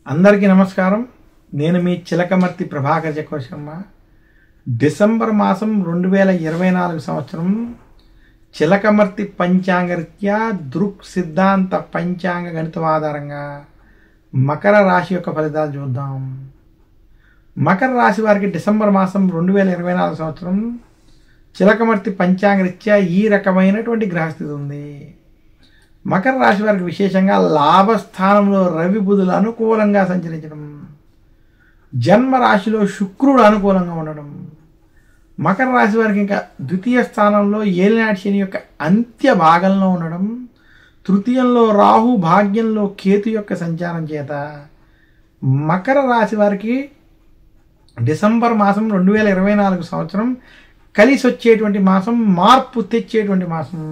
అందరికీ నమస్కారం. నేను మీ చిలకమర్తి ప్రభాకర్ చక్రవర్తి శర్మ. డిసెంబర్ మాసం 2024 సంవత్సరం చిలకమర్తి పంచాంగరీత్యా దృక్ సిద్ధాంత పంచాంగ గణితం ఆధారంగా మకర రాశి యొక్క ఫలితాలు చూద్దాం. మకర రాశి వారికి డిసెంబర్ మాసం 2024 సంవత్సరం చిలకమర్తి పంచాంగరీత్యా ఈ రకమైనటువంటి గ్రహస్థితి ఉంది. మకర రాశి వారికి విశేషంగా లాభస్థానంలో రవి బుధులు అనుకూలంగా సంచరించడం, జన్మ రాశిలో శుక్రుడు అనుకూలంగా ఉండడం, మకర రాశి వారికి ఇంకా ద్వితీయ స్థానంలో ఏలినాటి శని యొక్క అంత్య భాగంలో ఉండడం, తృతీయంలో రాహు, భాగ్యంలో కేతు యొక్క సంచారం చేత మకర రాశి వారికి డిసెంబర్ మాసం 2024 సంవత్సరం కలిసి వచ్చేటువంటి మాసం, మార్పు తెచ్చేటువంటి మాసం.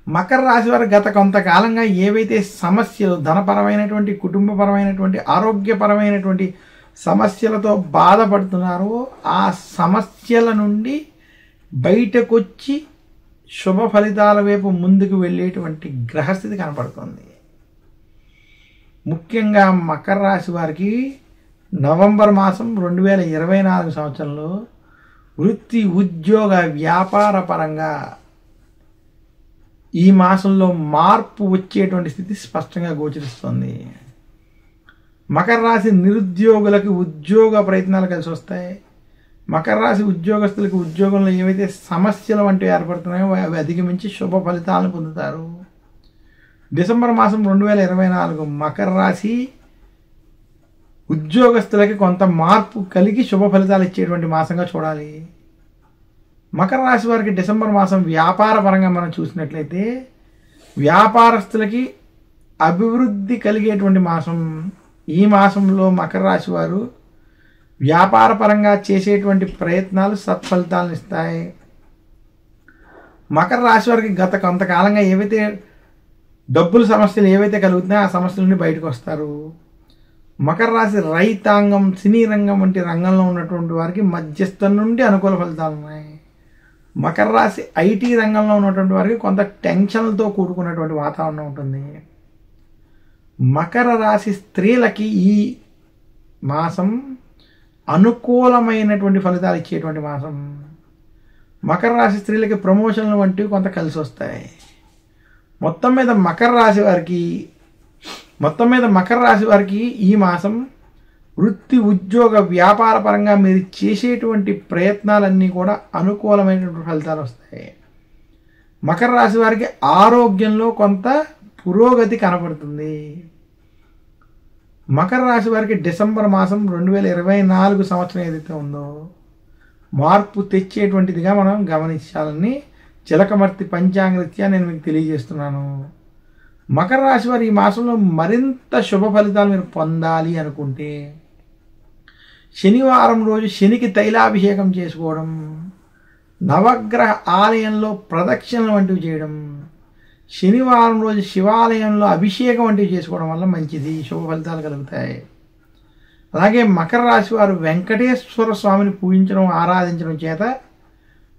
మకర రాశి వారు గత కొంతకాలంగా ఏవైతే సమస్యలు, ధనపరమైనటువంటి, కుటుంబపరమైనటువంటి, ఆరోగ్యపరమైనటువంటి సమస్యలతో బాధపడుతున్నారో ఆ సమస్యల నుండి బయటకొచ్చి శుభ ఫలితాల వైపు ముందుకు వెళ్ళేటువంటి గ్రహస్థితి కనపడుతుంది. ముఖ్యంగా మకర రాశి వారికి నవంబర్ మాసం 2024 సంవత్సరంలో వృత్తి, ఉద్యోగ, వ్యాపార పరంగా ఈ మాసంలో మార్పు వచ్చేటువంటి స్థితి స్పష్టంగా గోచరిస్తుంది. మకర రాశి నిరుద్యోగులకు ఉద్యోగ ప్రయత్నాలు కలిసి వస్తాయి. మకర రాశి ఉద్యోగస్తులకు ఉద్యోగంలో ఏవైతే సమస్యలు వంటివి ఏర్పడుతున్నాయో అవి అధిగమించి శుభ ఫలితాలను పొందుతారు. డిసెంబర్ మాసం 2024 మకర రాశి ఉద్యోగస్తులకి కొంత మార్పు కలిగి శుభ ఫలితాలు ఇచ్చేటువంటి మాసంగా చూడాలి. మకర రాశి వారికి డిసెంబర్ మాసం వ్యాపార పరంగా మనం చూసినట్లయితే వ్యాపారస్తులకి అభివృద్ధి కలిగేటువంటి మాసం. ఈ మాసంలో మకర రాశి వారు వ్యాపార పరంగా చేసేటువంటి ప్రయత్నాలు సత్ఫలితాలను ఇస్తాయి. మకర రాశి వారికి గత కొంతకాలంగా ఏవైతే డబ్బుల సమస్యలు ఏవైతే కలుగుతున్నాయో ఆ సమస్యల నుండి బయటకు వస్తారు. మకర రాశి రైతాంగం, సినీ రంగం వంటి రంగంలో ఉన్నటువంటి వారికి మధ్యస్థం నుండి అనుకూల ఫలితాలు ఉన్నాయి. మకర రాశి ఐటీ రంగంలో ఉన్నటువంటి వారికి కొంత టెన్షన్లతో కూడుకున్నటువంటి వాతావరణం ఉంటుంది. మకర రాశి స్త్రీలకి ఈ మాసం అనుకూలమైనటువంటి ఫలితాలు ఇచ్చేటువంటి మాసం. మకర రాశి స్త్రీలకి ప్రమోషన్లు వంటివి కొంత కలిసి వస్తాయి. మొత్తం మీద మకర రాశి వారికి ఈ మాసం వృత్తి, ఉద్యోగ, వ్యాపార పరంగా మీరు చేసేటువంటి ప్రయత్నాలన్నీ కూడా అనుకూలమైనటువంటి ఫలితాలు వస్తాయి. మకర రాశి వారికి ఆరోగ్యంలో కొంత పురోగతి కనపడుతుంది. మకర రాశి వారికి డిసెంబర్ మాసం 2024 సంవత్సరం ఏదైతే ఉందో మార్పు తెచ్చేటువంటిదిగా మనం గమనించాలని చిలకమర్తి పంచాంగరీత్యా నేను మీకు తెలియజేస్తున్నాను. మకర రాశి వారు ఈ మాసంలో మరింత శుభ ఫలితాలు మీరు పొందాలి అనుకుంటే శనివారం రోజు శనికి తైలాభిషేకం చేసుకోవడం, నవగ్రహ ఆలయంలో ప్రదక్షిణలు వంటివి చేయడం, శనివారం రోజు శివాలయంలో అభిషేకం వంటివి చేసుకోవడం వల్ల మంచిది, శుభ ఫలితాలు కలుగుతాయి. అలాగే మకర రాశి వారు వెంకటేశ్వర స్వామిని పూజించడం, ఆరాధించడం చేత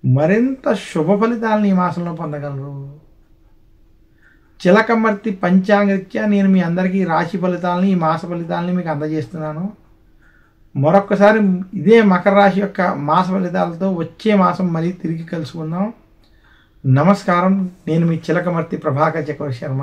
మరింత శుభ ఫలితాలను ఈ మాసంలో పొందగలరు. చిలకమర్తి పంచాంగరీత్యా నేను మీ అందరికీ రాశి ఫలితాలని, ఈ మాస ఫలితాలని మీకు అందజేస్తున్నాను. మరొక్కసారి ఇదే మకర రాశి యొక్క మాస ఫలితాలతో వచ్చే మాసం మళ్ళీ తిరిగి కలుసుకుందాం. నమస్కారం. నేను మీ చిలకమర్తి ప్రభాకర్ చక్రవర్తి శర్మ.